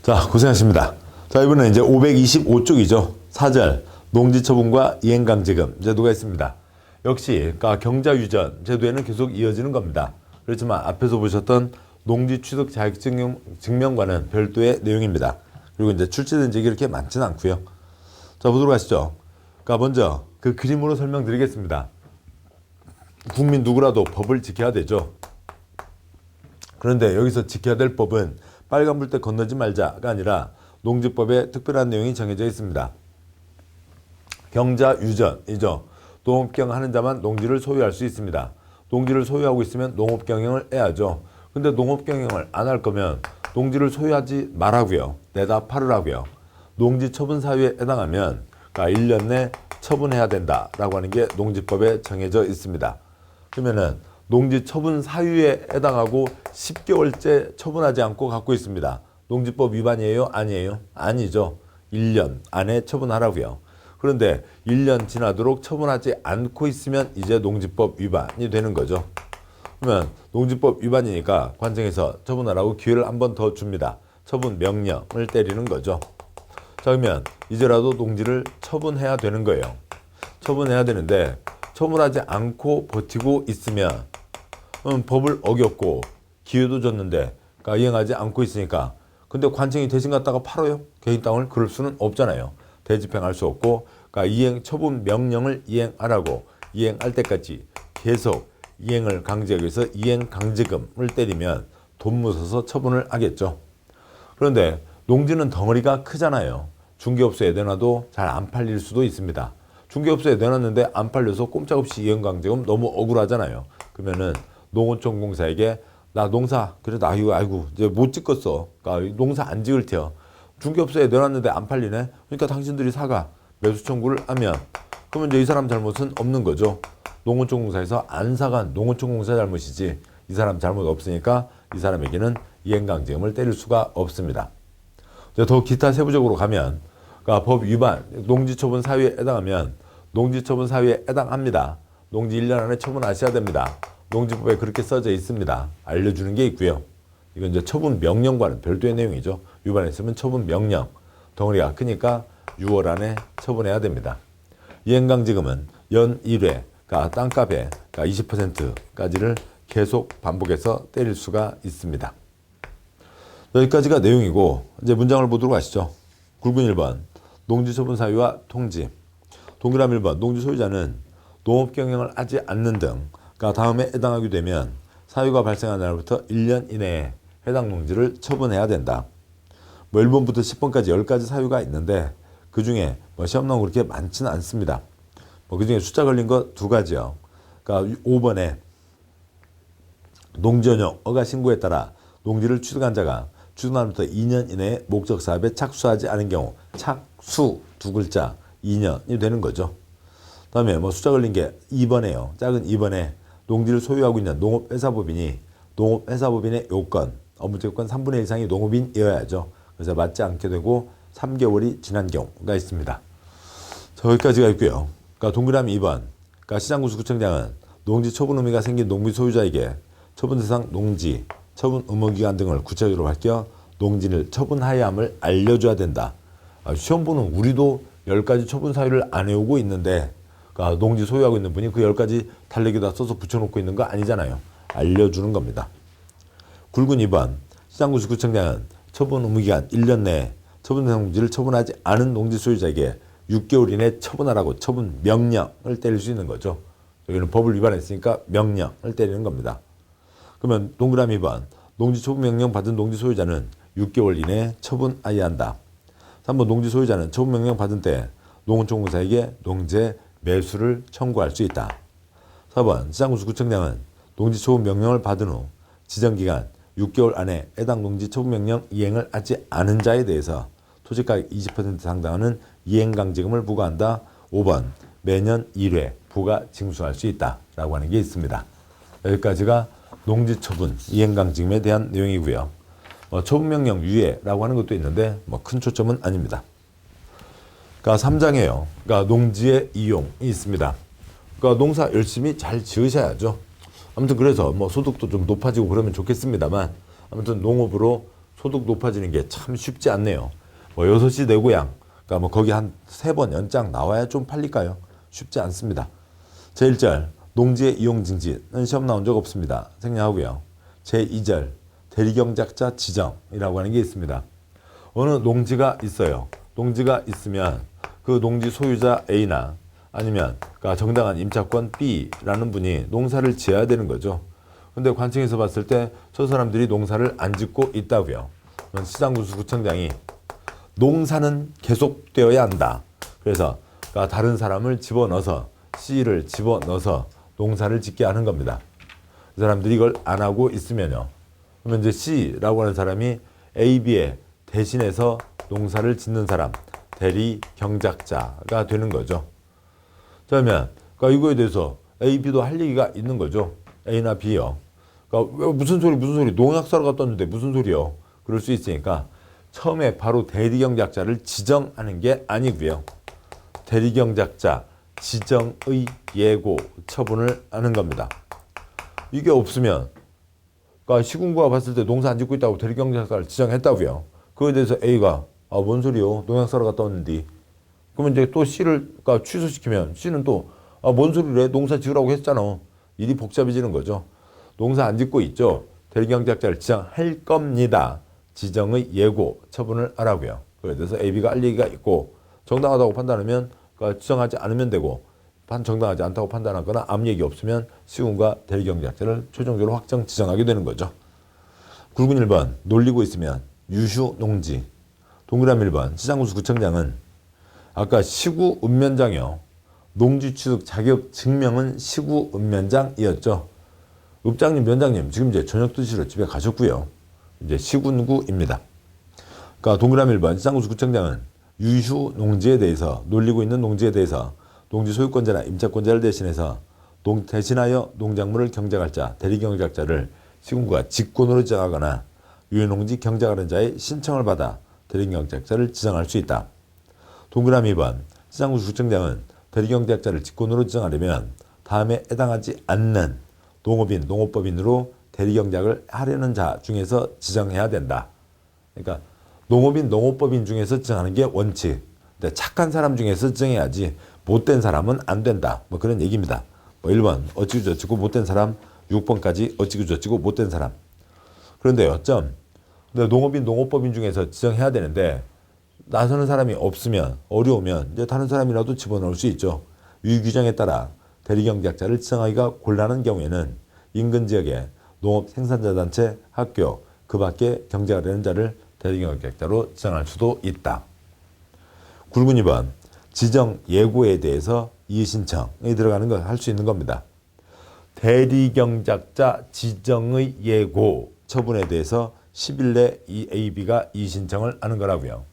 자, 고생하십니다. 자, 이번엔 이제 525쪽이죠. 4절 농지처분과 이행강제금 제도가 있습니다. 역시 그러니까 경자유전 제도에는 계속 이어지는 겁니다. 그렇지만 앞에서 보셨던 농지취득 자격증명과는 별도의 내용입니다. 그리고 이제 출제된 적이 이렇게 많지는 않고요. 자, 보도록 하시죠. 그러니까 먼저 그 그림으로 설명드리겠습니다. 국민 누구라도 법을 지켜야 되죠. 그런데 여기서 지켜야 될 법은 빨간불 때 건너지 말자가 아니라 농지법에 특별한 내용이 정해져 있습니다. 경자유전이죠. 농업경영하는 자만 농지를 소유할 수 있습니다. 농지를 소유하고 있으면 농업경영을 해야죠. 근데 농업경영을 안 할 거면 농지를 소유하지 말라고요. 내다 팔으라고요. 농지처분 사유에 해당하면 그러니까 1년 내 처분해야 된다라고 하는 게 농지법에 정해져 있습니다. 그러면은 농지처분 사유에 해당하고 10개월째 처분하지 않고 갖고 있습니다. 농지법 위반이에요? 아니에요? 아니죠. 1년 안에 처분하라고요. 그런데 1년 지나도록 처분하지 않고 있으면 이제 농지법 위반이 되는 거죠. 그러면 농지법 위반이니까 관청에서 처분하라고 기회를 한 번 더 줍니다. 처분 명령을 때리는 거죠. 자, 그러면 이제라도 농지를 처분해야 되는 거예요. 처분해야 되는데 처분하지 않고 버티고 있으면 법을 어겼고 기회도 줬는데 그러니까 이행하지 않고 있으니까 근데 관청이 대신 갖다가 팔아요? 개인 땅을? 그럴 수는 없잖아요. 대집행할 수 없고 그러니까 이행 처분 명령을 이행하라고 이행할 때까지 계속 이행을 강제하기 위해서 이행 강제금을 때리면 돈 묻어서 처분을 하겠죠. 그런데 농지는 덩어리가 크잖아요. 중개업소에 내놔도 잘 안 팔릴 수도 있습니다. 중개업소에 내놨는데 안 팔려서 꼼짝없이 이행 강제금 너무 억울하잖아요. 그러면은 농어촌공사에게 나 농사 그래 나 이거 아이고 이제 못 짓겠어. 그러니까 농사 안 지을 테요. 중개업소에 내놨는데 안 팔리네. 그러니까 당신들이 사가 매수 청구를 하면 그러면 이제 이 사람 잘못은 없는 거죠. 농어촌공사에서 안 사간 농어촌공사 잘못이지 이 사람 잘못 없으니까 이 사람에게는 이행강제금을 때릴 수가 없습니다. 더 기타 세부적으로 가면 그러니까 법 위반 농지처분 사유에 해당하면 농지처분 사유에 해당합니다. 농지 1년 안에 처분하셔야 됩니다. 농지법에 그렇게 써져 있습니다. 알려주는 게 있고요. 이건 이제 처분 명령과는 별도의 내용이죠. 위반했으면 처분 명령. 덩어리가 크니까 6월 안에 처분해야 됩니다. 이행강제금은 연 1회, 그러니까 땅값의 그러니까 20%까지를 계속 반복해서 때릴 수가 있습니다. 여기까지가 내용이고 이제 문장을 보도록 하시죠. 굵은 1번 농지처분 사유와 통지. 동그라미 1번 농지 소유자는 농업경영을 하지 않는 등 그러니까 다음에 해당하게 되면 사유가 발생한 날부터 1년 이내에 해당 농지를 처분해야 된다. 1번부터 10번까지 10가지 사유가 있는데 그 중에 시험 나온 그렇게 많지는 않습니다. 그 중에 숫자 걸린 거 2가지요. 그러니까 5번에 농지원용 허가 신고에 따라 농지를 취득한 자가 취득날부터 2년 이내에 목적 사업에 착수하지 않은 경우 착수 2글자 2년이 되는 거죠. 다음에 숫자 걸린 게 2번에요. 작은 2번에 농지를 소유하고 있는 농업회사법인이 농업회사법인의 요건, 업무적 요건 3분의 1 이상이 농업인이어야죠. 그래서 맞지 않게 되고 3개월이 지난 경우가 있습니다. 자, 여기까지가 있고요. 그러니까 동그라미 2번. 그러니까 시장군수구청장은 농지 처분 의무가 생긴 농지 소유자에게 처분 대상 농지, 처분 의무기간 등을 구체적으로 밝혀 농지를 처분하여야 함을 알려줘야 된다. 시험 보는 우리도 10가지 처분 사유를 안 해오고 있는데 그러니까 농지 소유하고 있는 분이 그 10가지 달래기다 써서 붙여놓고 있는 거 아니잖아요. 알려주는 겁니다. 굵은 2번 시장군수구청장은 처분 의무기간 1년 내에 처분 대상 농지를 처분하지 않은 농지 소유자에게 6개월 이내에 처분하라고 처분 명령을 때릴 수 있는 거죠. 여기는 법을 위반했으니까 명령을 때리는 겁니다. 그러면 동그라미 2번 농지 처분 명령 받은 농지 소유자는 6개월 이내에 처분하여야 한다. 3번 농지 소유자는 처분 명령 받은 때 농어촌공사에게 농지의 매수를 청구할 수 있다. 4번 시장군수구청장은 농지 처분 명령을 받은 후 지정기간 6개월 안에 해당 농지 처분 명령 이행을 하지 않은 자에 대해서 토지가격 20% 상당하는 이행강제금을 부과한다. 5번 매년 1회 부과 징수할 수 있다. 라고 하는 게 있습니다. 여기까지가 농지처분 이행강제금에 대한 내용이고요. 처분명령 유예라고 하는 것도 있는데 큰 초점은 아닙니다. 그러니까 3장에요. 그러니까 농지의 이용이 있습니다. 그러니까 농사 열심히 잘 지으셔야죠. 아무튼 그래서 소득도 좀 높아지고 그러면 좋겠습니다만 아무튼 농업으로 소득 높아지는 게 참 쉽지 않네요. 뭐 6시 내 고향, 그러니까 뭐 거기 한 3번 연장 나와야 좀 팔릴까요? 쉽지 않습니다. 제1절 농지의 이용 증지는 시험 나온 적 없습니다. 생략하고요. 제2절 대리경작자 지정이라고 하는 게 있습니다. 어느 농지가 있어요. 농지가 있으면 그 농지 소유자 A나 아니면 그러니까 정당한 임차권 B라는 분이 농사를 지어야 되는 거죠. 근데 관청에서 봤을 때 저 사람들이 농사를 안 짓고 있다고요. 시장군수구청장이 농사는 계속되어야 한다. 그래서 그러니까 다른 사람을 집어넣어서 C를 집어넣어서 농사를 짓게 하는 겁니다. 이 사람들이 이걸 안 하고 있으면요. 그러면 이제 C라고 하는 사람이 A, B에 대신해서 농사를 짓는 사람, 대리 경작자가 되는 거죠. 그러면 그러니까 이거에 대해서 A, B도 할 얘기가 있는 거죠. A나 B요. 그러니까 무슨 소리 농약 사러 갔다 왔는데 무슨 소리요? 그럴 수 있으니까 처음에 바로 대리 경작자를 지정하는 게 아니고요. 대리 경작자 지정의 예고 처분을 하는 겁니다. 이게 없으면 그러니까 시군구가 봤을 때 농사 안 짓고 있다고 대리 경작자를 지정했다고요. 그거에 대해서 A가 뭔 소리요? 농약 사러 갔다 왔는데. 그러면 이제 또 C를 그러니까 취소시키면 C는 또 뭔 소리래? 농사 지으라고 했잖아. 일이 복잡해지는 거죠. 농사 안 짓고 있죠. 대리 경작자를 지정할 겁니다. 지정의 예고 처분을 하라고요. 그에 대해서 A, B가 할 얘기가 있고 정당하다고 판단하면 그러니까 지정하지 않으면 되고 정당하지 않다고 판단하거나 아무 얘기 없으면 시군과 대리 경작자를 최종적으로 확정 지정하게 되는 거죠. 굵은 1번 놀리고 있으면 유휴 농지. 동그라미 1번 시장군수구청장은 아까 시구 읍면장이요. 농지 취득 자격 증명은 시구 읍면장이었죠. 읍장님, 면장님 지금 이제 저녁 드시러 집에 가셨고요. 이제 시군구입니다. 그러니까 동그라미 1번 시장군수구청장은 유휴 농지에 대해서 놀리고 있는 농지에 대해서 농지 소유권자나 임차권자를 대신해서 대신하여 농작물을 경작할 자, 대리경작자를 시군구가 직권으로 지정하거나 유휴농지 경작하는 자의 신청을 받아 대리경작자를 지정할 수 있다. 동그라미 2번 시장군수구청장은 대리경작자를 직권으로 지정하려면 다음에 해당하지 않는 농업인, 농업법인으로 대리경작을 하려는 자 중에서 지정해야 된다. 그러니까 농업인, 농업법인 중에서 지정하는 게 원칙. 근데 착한 사람 중에서 지정해야지 못된 사람은 안 된다. 뭐 그런 얘기입니다. 뭐 1번 어찌고저찌고 못된 사람, 6번까지 어찌고저찌고 못된 사람. 그런데요, 근데 농업인, 농업법인 중에서 지정해야 되는데 나서는 사람이 없으면 어려우면 이제 다른 사람이라도 집어넣을 수 있죠. 유휴규정에 따라 대리경작자를 지정하기가 곤란한 경우에는 인근 지역에 농업 생산자 단체, 학교, 그 밖에 경작하려는 자를 대리경작자로 지정할 수도 있다. 굵은 2번 지정 예고에 대해서 이의신청이 들어가는 걸 할 수 있는 겁니다. 대리경작자 지정의 예고 처분에 대해서 10일 내 AB가 이의신청을 하는 거라고요.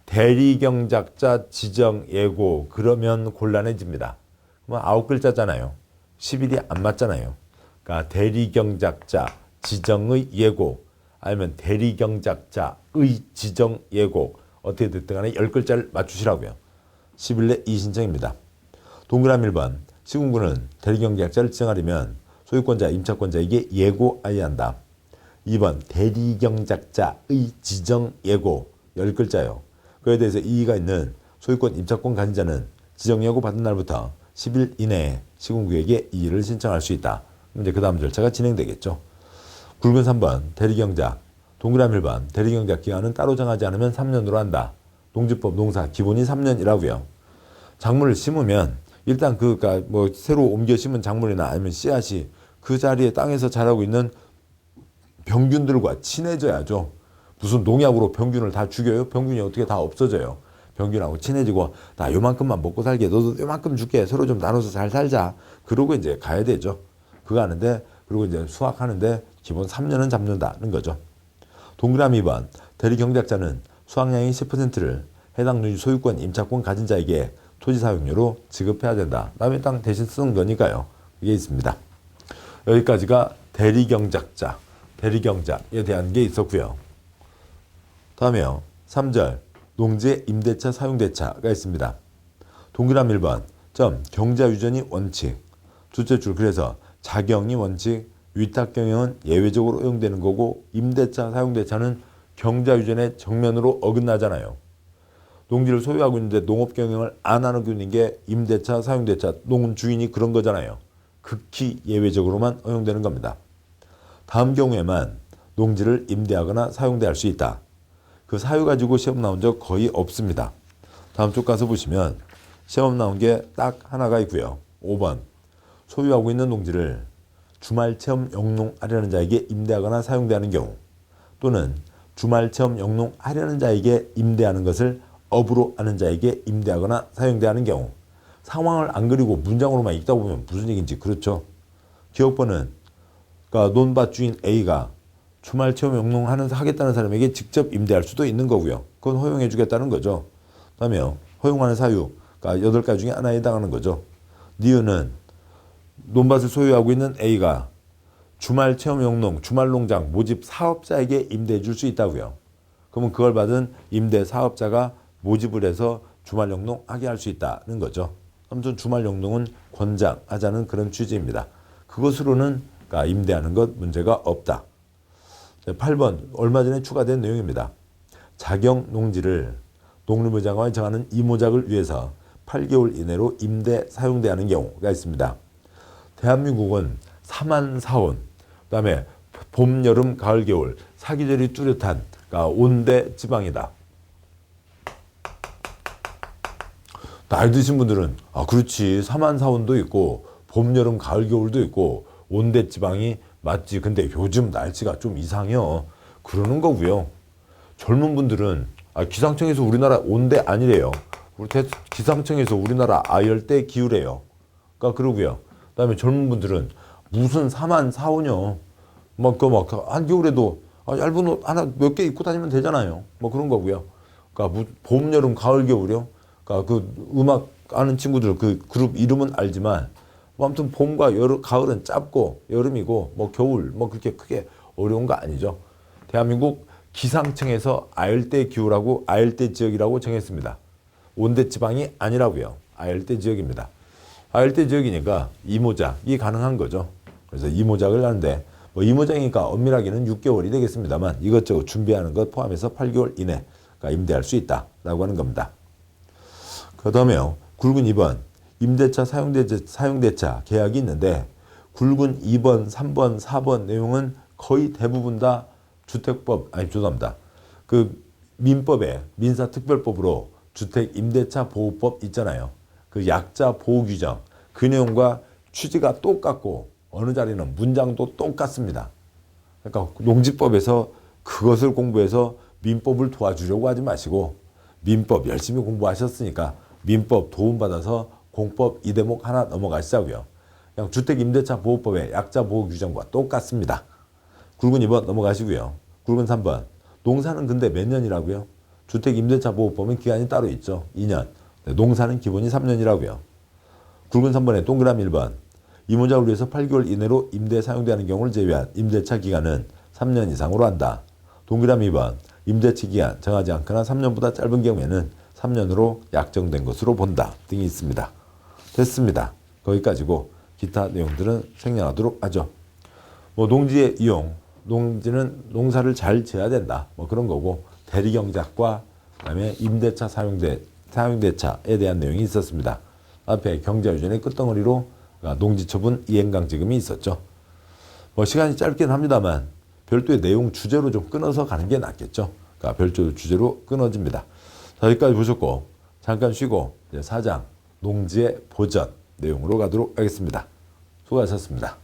대리경작자 지정 예고 그러면 곤란해집니다. 그럼 9글자잖아요. 10일이 안 맞잖아요. 그러니까 대리경작자 지정의 예고 아니면 대리경작자의 지정 예고 어떻게 됐든 간에 10글자를 맞추시라고요. 10일 내 이의신청입니다. 동그라미 1번 시군구는 대리경작자를 지정하려면 소유권자, 임차권자에게 예고해야 한다. 2번 대리경작자의 지정 예고 10글자요. 그에 대해서 이의가 있는 소유권, 임차권 가진 자는 지정 예고 받은 날부터 10일 이내에 시군구에게 이의를 신청할 수 있다. 이제 그 다음 절차가 진행되겠죠. 굵은 3번 대리경작. 동그라미 1번 대리경작 기간은 따로 정하지 않으면 3년으로 한다. 농지법 농사 기본이 3년이라고요. 작물을 심으면 일단 그니까 뭐 새로 옮겨 심은 작물이나 아니면 씨앗이 그 자리에 땅에서 자라고 있는 병균들과 친해져야죠. 무슨 농약으로 병균을 다 죽여요? 병균이 어떻게 다 없어져요? 병균하고 친해지고 나 요만큼만 먹고 살게 너도 요만큼 줄게 서로 좀 나눠서 잘 살자 그러고 이제 가야 되죠. 그거 하는데 그리고 이제 수확하는데 기본 3년은 잡는다는 거죠. 동그라미 2번 대리경작자는 수확량의 10%를 해당 농지 소유권 임차권 가진 자에게 토지 사용료로 지급해야 된다. 남의 땅 대신 쓰는 거니까요. 이게 있습니다. 여기까지가 대리경작자, 대리경작에 대한 게 있었고요. 다음에요. 3절 농지의 임대차 사용대차가 있습니다. 동그라미 1번 경자유전이 원칙 둘째 줄 그래서 자경이 원칙 위탁경영은 예외적으로 허용되는 거고 임대차 사용대차는 경자유전의 정면으로 어긋나잖아요. 농지를 소유하고 있는데 농업 경영을 안 하고 있는 게 임대차, 사용대차, 농 주인이 그런 거잖아요. 극히 예외적으로만 허용되는 겁니다. 다음 경우에만 농지를 임대하거나 사용대할 수 있다. 그 사유 가지고 시험 나온 적 거의 없습니다. 다음 쪽 가서 보시면 시험 나온 게 딱 하나가 있고요. 5번 소유하고 있는 농지를 주말체험 영농하려는 자에게 임대하거나 사용대하는 경우, 또는 주말체험 영농하려는 자에게 임대하는 것을 업으로 하는 자에게 임대하거나 사용대하는 경우. 상황을 안 그리고 문장으로만 읽다 보면 무슨 얘기인지 그렇죠. 기억번은 그러니까 논밭 주인 A가 주말체험 하겠다는 사람에게 직접 임대할 수도 있는 거고요. 그건 허용해 주겠다는 거죠. 그다음에 허용하는 사유, 그러니까 8가지 중에 하나에 해당하는 거죠. 니은은 논밭을 소유하고 있는 A가 주말체험 영농, 주말농장 모집 사업자에게 임대해 줄 수 있다고요. 그러면 그걸 받은 임대 사업자가 모집을 해서 주말 영농하게 할 수 있다는 거죠. 아무튼 주말 영농은 권장하자는 그런 취지입니다. 그것으로는 그러니까 임대하는 것 문제가 없다. 8번 얼마 전에 추가된 내용입니다. 자경 농지를 농림부 장관이 정하는 이모작을 위해서 8개월 이내로 임대 사용대하는 경우가 있습니다. 대한민국은 사만사온, 그다음에 봄, 여름, 가을, 겨울 사계절이 뚜렷한 그러니까 온대 지방이다. 나이 드신 분들은 그렇지 사만사온도 있고 봄, 여름, 가을, 겨울도 있고 온대 지방이 맞지. 근데 요즘 날씨가 좀 이상해요. 그러는 거고요. 젊은 분들은 기상청에서 우리나라 온대 아니래요. 기상청에서 우리나라 아열대 기후래요. 그러니까 그러고요. 그다음에 젊은 분들은 무슨 사만사오뇨. 한겨울에도 얇은 옷 하나 몇 개 입고 다니면 되잖아요. 뭐 그런 거고요. 그러니까 봄, 여름, 가을, 겨울이요. 그러니까 그 음악 아는 친구들 그 그룹 이름은 알지만 아무튼 봄과 여름, 가을은 짧고 여름이고 뭐 겨울 뭐 그렇게 크게 어려운 거 아니죠. 대한민국 기상청에서 아열대 기후라고 아열대 지역이라고 정했습니다. 온대 지방이 아니라고요. 아열대 지역입니다. 아열대 지역이니까 이모작이 가능한 거죠. 그래서 이모작을 하는데 뭐 이모작이니까 엄밀하게는 6개월이 되겠습니다만 이것저것 준비하는 것 포함해서 8개월 이내가 임대할 수 있다라고 하는 겁니다. 그 다음에요. 굵은 2번 임대차 사용대차 계약이 있는데 굵은 2번, 3번, 4번 내용은 거의 대부분 다 주택법, 죄송합니다. 그 민법에 민사특별법으로 주택임대차보호법 있잖아요. 그 약자 보호 규정, 그 내용과 취지가 똑같고 어느 자리는 문장도 똑같습니다. 그러니까 농지법에서 그것을 공부해서 민법을 도와주려고 하지 마시고 민법 열심히 공부하셨으니까 민법 도움받아서 공법 2대목 하나 넘어가시자고요. 그냥 주택임대차보호법의 약자 보호 규정과 똑같습니다. 굵은 2번 넘어가시고요. 굵은 3번 농사는 근데 몇 년이라고요? 주택임대차보호법은 기간이 따로 있죠. 2년. 농사는 기본이 3년이라고요. 굵은 3번에 동그라미 1번 이모작을 위해서 8개월 이내로 임대 사용되는 경우를 제외한 임대차 기간은 3년 이상으로 한다. 동그라미 2번 임대차 기간 정하지 않거나 3년보다 짧은 경우에는 3년으로 약정된 것으로 본다 등이 있습니다. 됐습니다. 거기까지고 기타 내용들은 생략하도록 하죠. 뭐 농지의 이용, 농지는 농사를 잘 지어야 된다. 뭐 그런 거고 대리경작과 그다음에 임대차 사용대차에 대한 내용이 있었습니다. 앞에 경자유전의 끝덩어리로 농지처분 이행강제금이 있었죠. 뭐 시간이 짧긴 합니다만 별도의 내용 주제로 좀 끊어서 가는 게 낫겠죠. 그러니까 별도 주제로 끊어집니다. 여기까지 보셨고 잠깐 쉬고 이제 4장 농지의 보전 내용으로 가도록 하겠습니다. 수고하셨습니다.